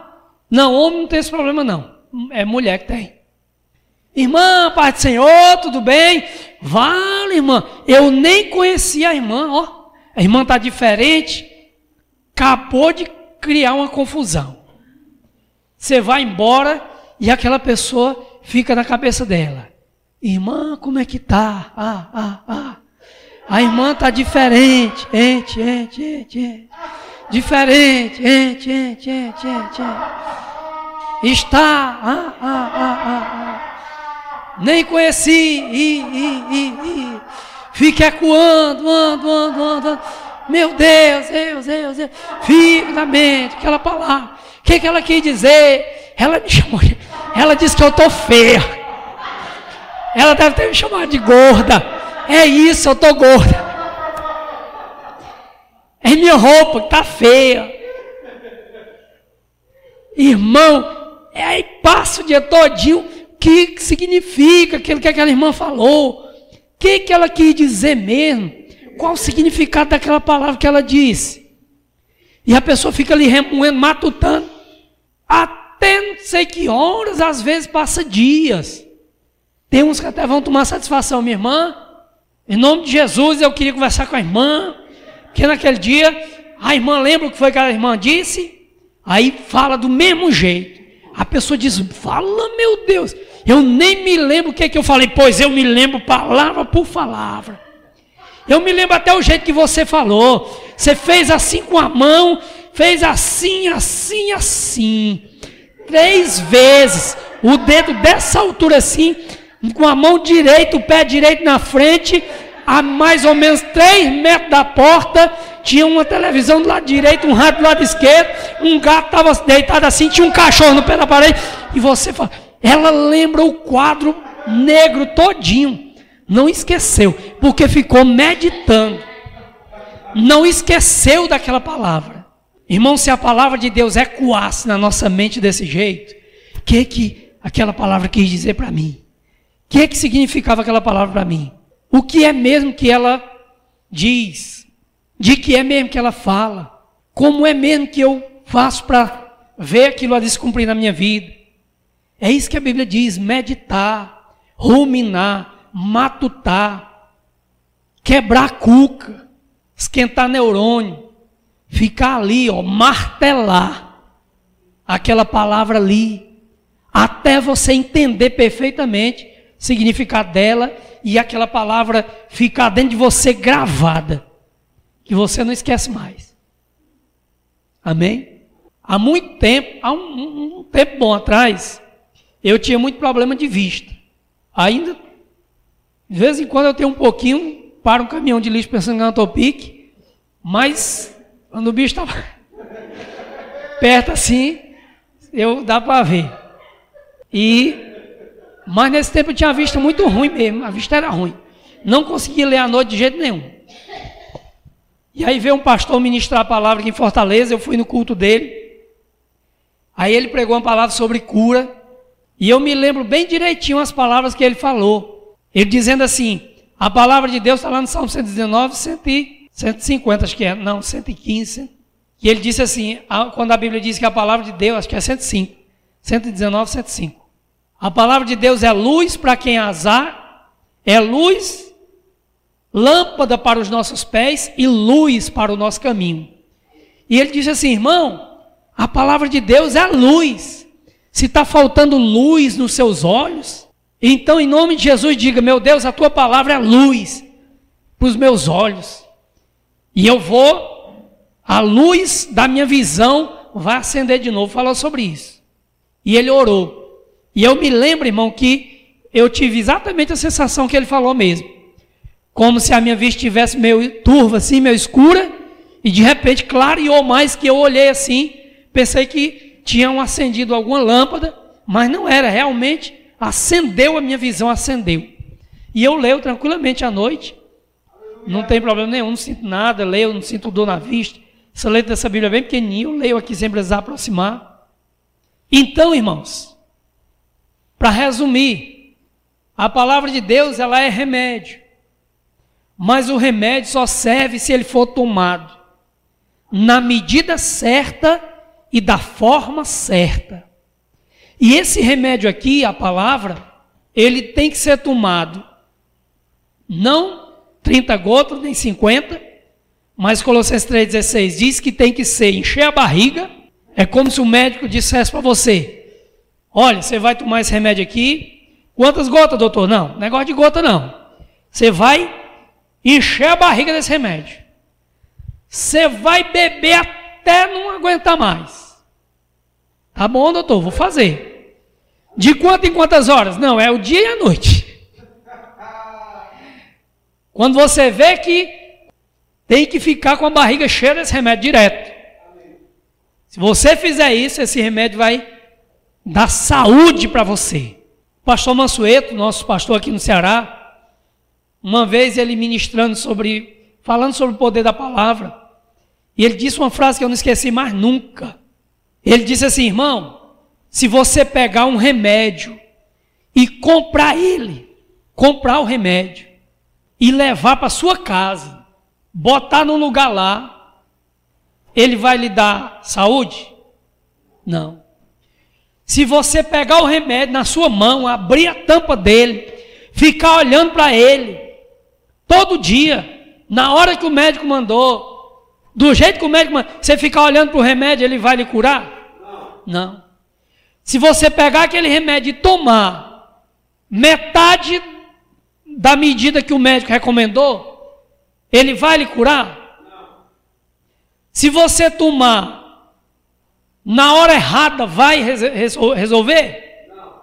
Não, homem não tem esse problema não, é mulher que tem. Irmã, paz do Senhor, tudo bem? Vale, irmã, eu nem conhecia a irmã, ó, a irmã está diferente, acabou de criar uma confusão. Você vai embora e aquela pessoa fica na cabeça dela: irmã, como é que está? A irmã está diferente, diferente, está, nem conheci, fica ecoando, ando, meu Deus, fica na mente, aquela palavra, o que ela quis dizer? Ela me chamou, ela disse que eu estou feia, ela deve ter me chamado de gorda, é isso, eu estou gorda. É minha roupa que está feia. Irmão, aí passa o dia todinho. O que significa aquilo que aquela irmã falou? O que ela quis dizer mesmo? Qual o significado daquela palavra que ela disse? E a pessoa fica ali remoendo, matutando. Até não sei que horas, às vezes passa dias. Tem uns que até vão tomar satisfação. Minha irmã, em nome de Jesus, eu queria conversar com a irmã. Porque naquele dia, a irmã lembra o que foi que a irmã disse? Aí fala do mesmo jeito. A pessoa diz: fala, meu Deus, eu nem me lembro o que eu falei. Pois eu me lembro palavra por palavra. Eu me lembro até o jeito que você falou. Você fez assim com a mão, fez assim, 3 vezes. O dedo dessa altura assim, com a mão direita, o pé direito na frente, a mais ou menos 3 metros da porta, tinha uma televisão do lado direito, um rádio do lado esquerdo, um gato estava deitado assim, tinha um cachorro no pé da parede, e você fala, ela lembra o quadro negro todinho, não esqueceu, porque ficou meditando, não esqueceu daquela palavra. Irmão, se a palavra de Deus ecoasse na nossa mente desse jeito, o que aquela palavra quis dizer para mim? O que significava aquela palavra para mim? O que é mesmo que ela diz? De que é mesmo que ela fala? Como é mesmo que eu faço para ver aquilo a se cumprir na minha vida? É isso que a Bíblia diz: meditar, ruminar, matutar, quebrar cuca, esquentar neurônio, ficar ali, martelar aquela palavra ali, até você entender perfeitamente o significado dela e aquela palavra ficar dentro de você gravada, que você não esquece mais. Amém? Há muito tempo, há um tempo bom atrás, eu tinha muito problema de vista. Ainda, de vez em quando eu tenho um pouquinho, para um caminhão de lixo pensando em Antopique, mas quando o bicho estava perto assim, dá para ver. Mas nesse tempo eu tinha a vista muito ruim mesmo, a vista era ruim. Não conseguia ler à noite de jeito nenhum. E aí veio um pastor ministrar a palavra aqui em Fortaleza, eu fui no culto dele. Aí ele pregou uma palavra sobre cura. E eu me lembro bem direitinho as palavras que ele falou. Ele dizendo assim, a palavra de Deus está lá no Salmo 119, 150, acho que é, não, 115. E ele disse assim, quando a Bíblia diz que a palavra de Deus, acho que é 105, 119, 105. A palavra de Deus é luz para quem azar, é luz, lâmpada para os nossos pés e luz para o nosso caminho. E ele disse assim, irmão, a palavra de Deus é luz. Se está faltando luz nos seus olhos, então em nome de Jesus diga, meu Deus, a tua palavra é luz para os meus olhos. E eu vou, a luz da minha visão vai acender de novo. Falou sobre isso. E ele orou. E eu me lembro, irmão, que eu tive exatamente a sensação que ele falou mesmo. Como se a minha vista estivesse meio turva, assim, meio escura, e de repente clareou mais, que eu olhei assim, pensei que tinham acendido alguma lâmpada, mas não era, realmente acendeu a minha visão, acendeu. E eu leio tranquilamente à noite, não tem problema nenhum, não sinto nada, leio, não sinto dor na vista. Essa letra dessa Bíblia é bem pequenininha, eu leio aqui sem precisar aproximar. Então, irmãos, para resumir, a palavra de Deus, ela é remédio, mas o remédio só serve se ele for tomado na medida certa e da forma certa. E esse remédio aqui, a palavra, ele tem que ser tomado, não 30 gotas, nem 50, mas Colossenses 3,16 diz que tem que ser encher a barriga. É como se o médico dissesse para você, olha, você vai tomar esse remédio aqui, quantas gotas, doutor? Não, negócio de gota não. Você vai encher a barriga desse remédio. Você vai beber até não aguentar mais. Tá bom, doutor, vou fazer. De quanto em quantas horas? Não, é o dia e a noite. Quando você vê que tem que ficar com a barriga cheia desse remédio direto. Se você fizer isso, esse remédio vai dar saúde para você. O pastor Mansueto, nosso pastor aqui no Ceará, uma vez ele ministrando falando sobre o poder da palavra, e ele disse uma frase que eu não esqueci mais nunca. Ele disse assim, irmão, se você pegar um remédio e comprar o remédio e levar para sua casa, botar num lugar lá, ele vai lhe dar saúde? Não. Se você pegar o remédio na sua mão, abrir a tampa dele, ficar olhando para ele, todo dia, na hora que o médico mandou, do jeito que o médico mandou, você ficar olhando para o remédio, ele vai lhe curar? Não. Se você pegar aquele remédio e tomar metade da medida que o médico recomendou, ele vai lhe curar? Não. Se você tomar na hora errada, vai resolver? Não.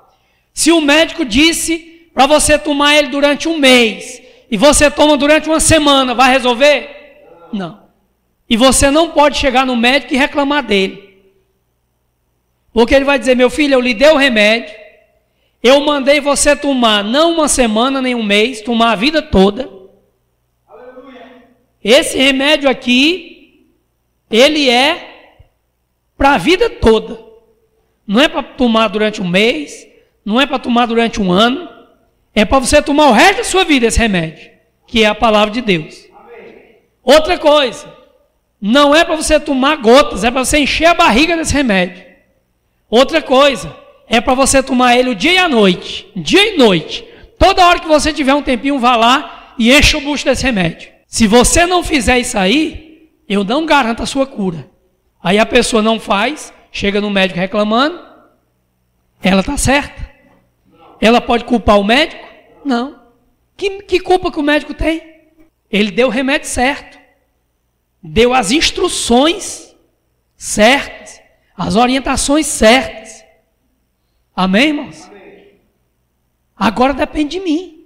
Se o médico disse para você tomar ele durante um mês e você toma durante uma semana, vai resolver? Não. E você não pode chegar no médico e reclamar dele. Porque ele vai dizer, meu filho, eu lhe dei o remédio, eu mandei você tomar não uma semana, nem um mês, tomar a vida toda. Aleluia. Esse remédio aqui, ele é para a vida toda. Não é para tomar durante um mês, não é para tomar durante um ano, é para você tomar o resto da sua vida esse remédio, que é a palavra de Deus. Amém. Outra coisa, não é para você tomar gotas, é para você encher a barriga desse remédio. Outra coisa, é para você tomar ele o dia e a noite, dia e noite. Toda hora que você tiver um tempinho, vá lá e enche o bucho desse remédio. Se você não fizer isso aí, eu não garanto a sua cura. Aí a pessoa não faz, chega no médico reclamando, ela está certa? Ela pode culpar o médico? Não. Que culpa que o médico tem? Ele deu o remédio certo. Deu as instruções certas, as orientações certas. Amém, irmãos? Amém. Agora depende de mim.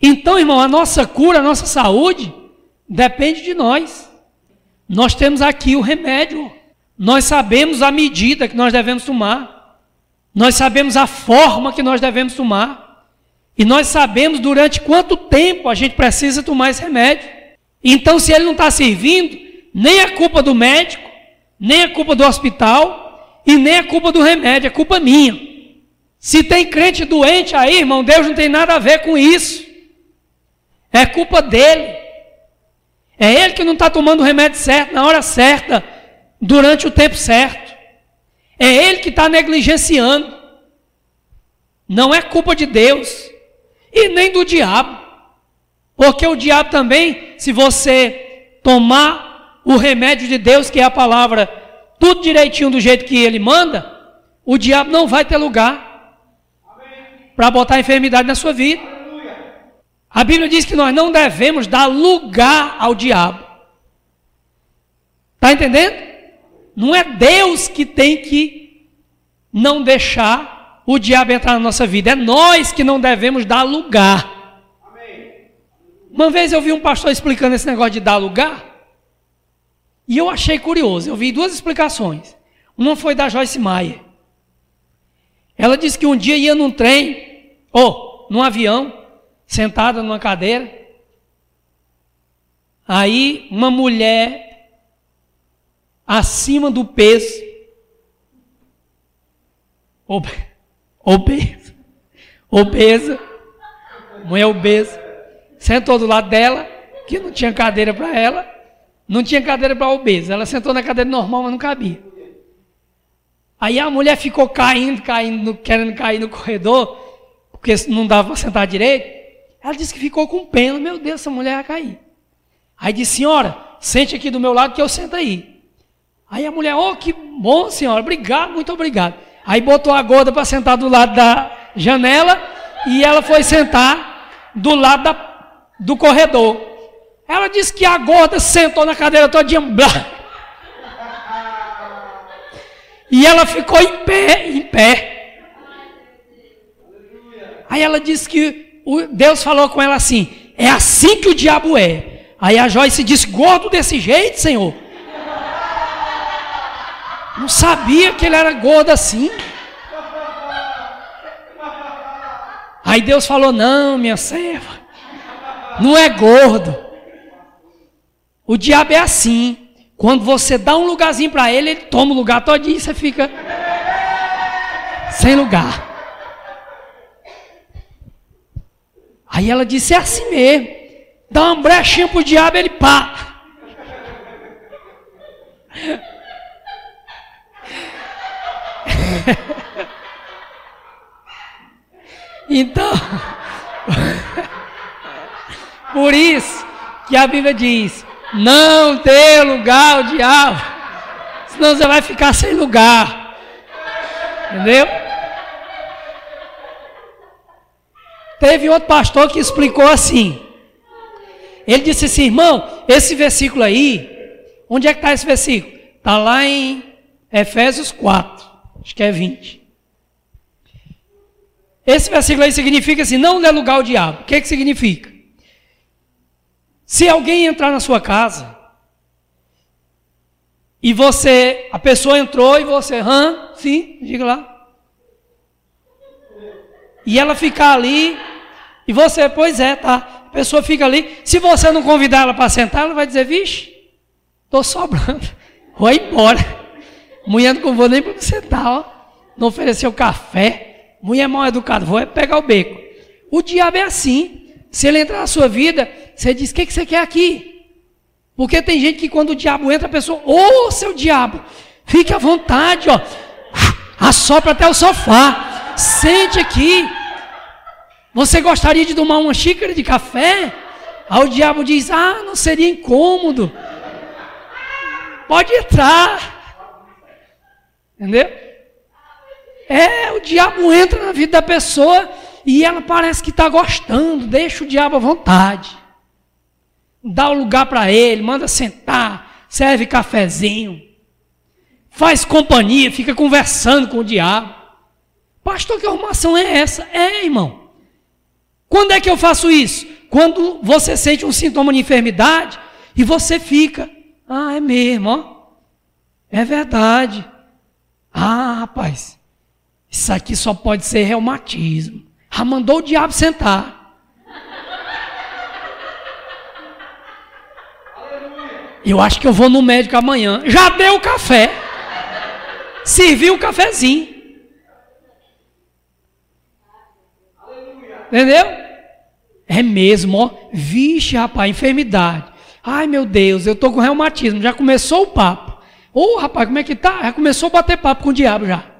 Então, irmão, a nossa cura, a nossa saúde, depende de nós. Nós temos aqui o remédio. Nós sabemos a medida que nós devemos tomar. Nós sabemos a forma que nós devemos tomar. E nós sabemos durante quanto tempo a gente precisa tomar esse remédio. Então, se ele não está servindo, nem é culpa do médico, nem é culpa do hospital, e nem é culpa do remédio, é culpa minha. Se tem crente doente aí, irmão, Deus não tem nada a ver com isso. É culpa dele. É ele que não está tomando o remédio certo, na hora certa, durante o tempo certo. É ele que está negligenciando. Não é culpa de Deus e nem do diabo. Porque o diabo também, se você tomar o remédio de Deus, que é a palavra, tudo direitinho do jeito que ele manda, o diabo não vai ter lugar para botar enfermidade na sua vida. A Bíblia diz que nós não devemos dar lugar ao diabo. Está entendendo? Não é Deus que tem que não deixar o diabo entrar na nossa vida. É nós que não devemos dar lugar. Uma vez eu vi um pastor explicando esse negócio de dar lugar. E eu achei curioso. Eu vi duas explicações. Uma foi da Joyce Meyer. Ela disse que um dia ia num trem, ou num avião, sentada numa cadeira. Aí uma mulher acima do peso, obesa, mulher obesa, sentou do lado dela, que não tinha cadeira para ela, não tinha cadeira para obesa. Ela sentou na cadeira normal, mas não cabia. Aí a mulher ficou caindo, querendo cair no corredor, porque não dava para sentar direito. Ela disse que ficou com pena. Meu Deus, essa mulher vai cair. Aí disse: senhora, sente aqui do meu lado que eu sento aí. Aí a mulher: oh, que bom, senhora, obrigado, muito obrigado. Aí botou a gorda para sentar do lado da janela e ela foi sentar do lado do corredor. Ela disse que a gorda sentou na cadeira todinha. E ela ficou em pé. Aí ela disse que Deus falou com ela assim: é assim que o diabo é. Aí a Joyce disse: gordo desse jeito, Senhor? Não sabia que ele era gordo assim. Aí Deus falou: não, minha serva, não é gordo. O diabo é assim. Quando você dá um lugarzinho para ele, ele toma o lugar todinho e você fica sem lugar. Aí ela disse: é assim mesmo. Dá uma brechinha pro diabo, ele pá. Então, por isso que a Bíblia diz: não dê lugar ao diabo, senão você vai ficar sem lugar. Entendeu? Teve outro pastor que explicou assim. Ele disse assim: irmão, esse versículo aí, onde é que está esse versículo? Está lá em Efésios 4, acho que é 20. Esse versículo aí significa assim: não dê lugar ao diabo. O que significa? Se alguém entrar na sua casa, e a pessoa entrou e você, sim, diga lá. E ela ficar ali, e você, pois é, tá. A pessoa fica ali, se você não convidar ela para sentar, ela vai dizer: vixe, estou sobrando, vou embora. Mulher não vou nem para sentar, ó. Não ofereceu café, mulher mal educada, vou pegar o beco. O diabo é assim. Se ele entrar na sua vida, você diz: o que você quer aqui? Porque tem gente que quando o diabo entra, a pessoa: ô, seu diabo, fique à vontade, ó, assopra até o sofá, sente aqui. Você gostaria de tomar uma xícara de café? Aí o diabo diz: ah, não seria incômodo. Pode entrar. Entendeu? O diabo entra na vida da pessoa e ela parece que está gostando. Deixa o diabo à vontade. Dá o lugar para ele, manda sentar, serve cafezinho, faz companhia, fica conversando com o diabo. Pastor, que arrumação é essa? Irmão. Quando é que eu faço isso? Quando você sente um sintoma de enfermidade e você fica: ah, é mesmo, ó. É verdade. Ah, rapaz, isso aqui só pode ser reumatismo. Já mandou o diabo sentar. Eu acho que eu vou no médico amanhã. Já deu o café. Serviu o cafezinho. Entendeu? É mesmo, ó. Vixe, rapaz, enfermidade. Ai, meu Deus, eu estou com reumatismo. Já começou o papo. Ô, rapaz, como é que tá? Já começou a bater papo com o diabo já.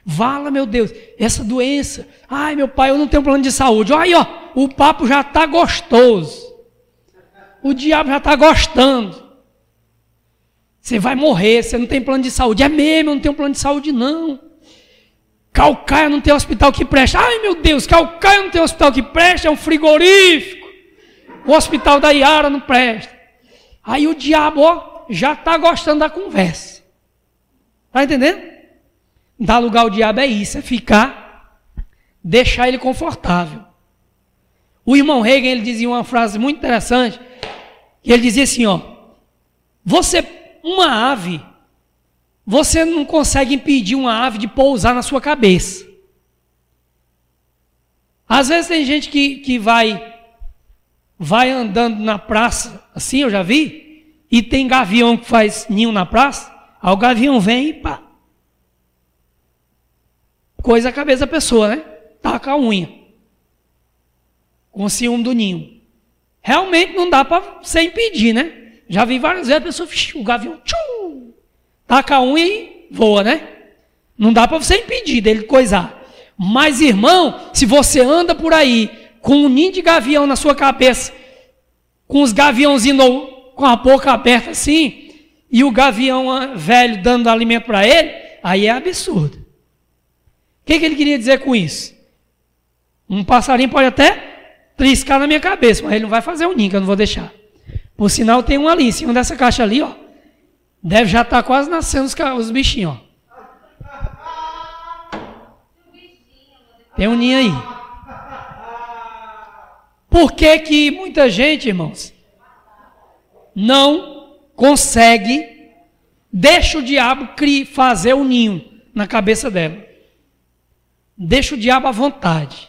Vala, meu Deus, essa doença. Ai, meu pai, eu não tenho plano de saúde. Olha aí, ó, o papo já está gostoso. O diabo já está gostando. Você vai morrer, você não tem plano de saúde. É mesmo, eu não tenho plano de saúde, não. Calcaia não tem hospital que presta. Ai, meu Deus, Calcaia não tem hospital que presta, é um frigorífico. O hospital da Iara não presta. Aí o diabo, ó, já está gostando da conversa. Está entendendo? Dar lugar ao diabo é isso, é ficar, deixar ele confortável. O irmão Reagan, ele dizia uma frase muito interessante, que ele dizia assim, ó, uma ave, você não consegue impedir uma ave de pousar na sua cabeça. Às vezes tem gente que vai andando na praça, assim eu já vi, e tem gavião que faz ninho na praça, aí o gavião vem e pá, coisa a cabeça da pessoa, né? Taca a unha. Com ciúme do ninho. Realmente não dá para você impedir, né? Já vi várias vezes a pessoa, o gavião, tchum, taca a unha e voa, né? Não dá para você impedir dele coisar. Mas, irmão, se você anda por aí com um ninho de gavião na sua cabeça, com os gaviãozinhos com a boca aberta assim, e o gavião velho dando alimento para ele, aí é absurdo. O que ele queria dizer com isso? Um passarinho pode até triscar na minha cabeça, mas ele não vai fazer um ninho, que eu não vou deixar. Por sinal, tem um ali, em cima dessa caixa ali, ó. Deve já estar quase nascendo os bichinhos, ó. Tem um ninho aí. Por que muita gente, irmãos, não consegue, deixa o diabo fazer um ninho na cabeça dela? Deixa o diabo à vontade.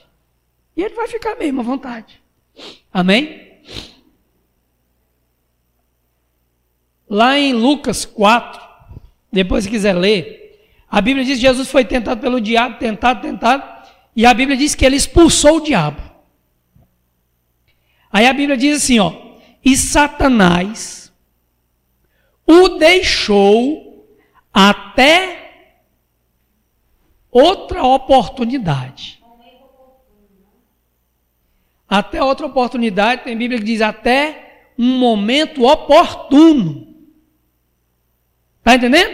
E ele vai ficar mesmo à vontade. Amém? Lá em Lucas 4, depois se quiser ler, a Bíblia diz que Jesus foi tentado pelo diabo, tentado, e a Bíblia diz que ele expulsou o diabo. Aí a Bíblia diz assim, ó, e Satanás o deixou até outra oportunidade. Até outra oportunidade, tem Bíblia que diz até um momento oportuno. Está entendendo?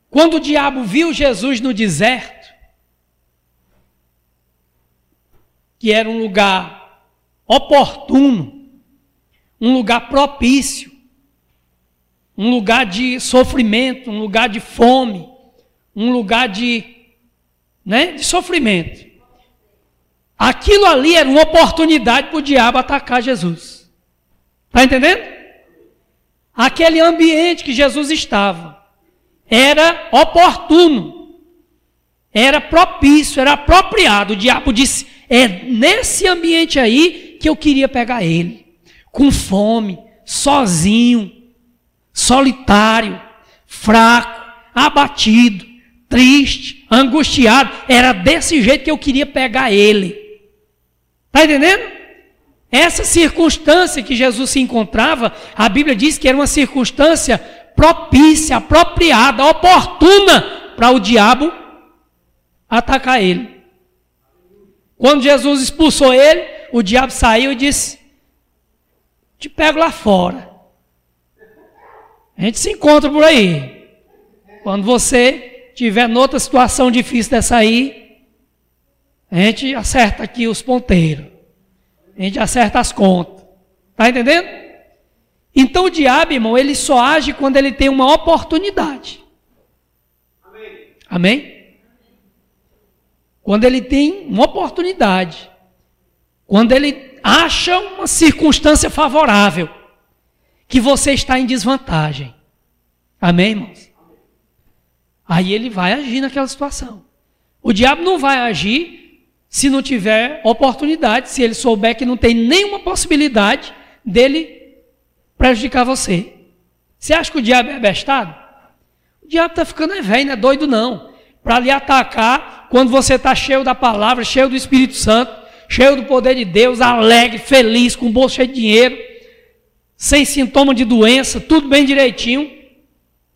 Quando o diabo viu Jesus no deserto, que era um lugar oportuno, um lugar propício, um lugar de sofrimento, um lugar de fome, um lugar de sofrimento. Aquilo ali era uma oportunidade para o diabo atacar Jesus. Está entendendo? Aquele ambiente que Jesus estava era oportuno, era propício, era apropriado. O diabo disse, é nesse ambiente aí que eu queria pegar ele. Com fome, sozinho, solitário, fraco, abatido, triste, angustiado. Era desse jeito que eu queria pegar ele. Está entendendo? Essa circunstância que Jesus se encontrava, a Bíblia diz que era uma circunstância propícia, apropriada, oportuna para o diabo atacar ele. Quando Jesus expulsou ele, o diabo saiu e disse, te pego lá fora. A gente se encontra por aí. Quando você estiver noutra situação difícil dessa aí, a gente acerta aqui os ponteiros. A gente acerta as contas. Está entendendo? Então o diabo, irmão, ele só age quando ele tem uma oportunidade. Amém? Amém? Quando ele tem uma oportunidade. Quando ele acha uma circunstância favorável. Que você está em desvantagem. Amém, irmãos? Aí ele vai agir naquela situação. O diabo não vai agir se não tiver oportunidade, se ele souber que não tem nenhuma possibilidade dele prejudicar você. Você acha que o diabo é bestado? O diabo está ficando velho, não é doido não. Para lhe atacar, quando você está cheio da palavra, cheio do Espírito Santo, cheio do poder de Deus, alegre, feliz, com o bolso cheio de dinheiro, sem sintoma de doença, tudo bem direitinho.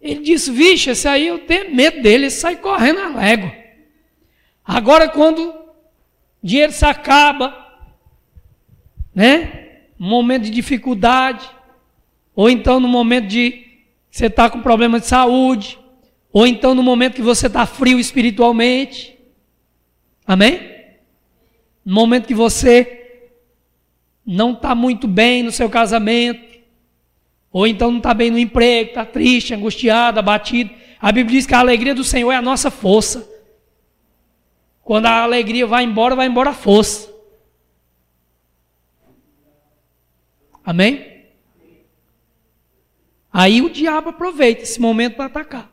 Ele disse, vixe, esse aí eu tenho medo dele, ele sai correndo a légua. Agora quando o dinheiro se acaba, né? No momento de dificuldade, ou então no momento de você está com problema de saúde, ou então no momento que você está frio espiritualmente, amém? No momento que você não está muito bem no seu casamento, ou então não está bem no emprego, está triste, angustiado, abatido. A Bíblia diz que a alegria do Senhor é a nossa força. Quando a alegria vai embora a força. Amém? Aí o diabo aproveita esse momento para atacar.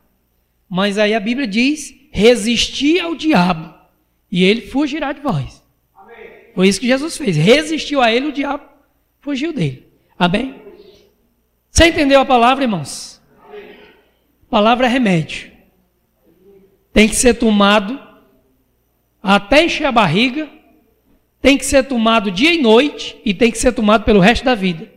Mas aí a Bíblia diz, resistir ao diabo, e ele fugirá de vós. Foi isso que Jesus fez. Resistiu a ele, o diabo fugiu dele. Amém? Você entendeu a palavra, irmãos? A palavra é remédio. Tem que ser tomado até encher a barriga, tem que ser tomado dia e noite, e tem que ser tomado pelo resto da vida.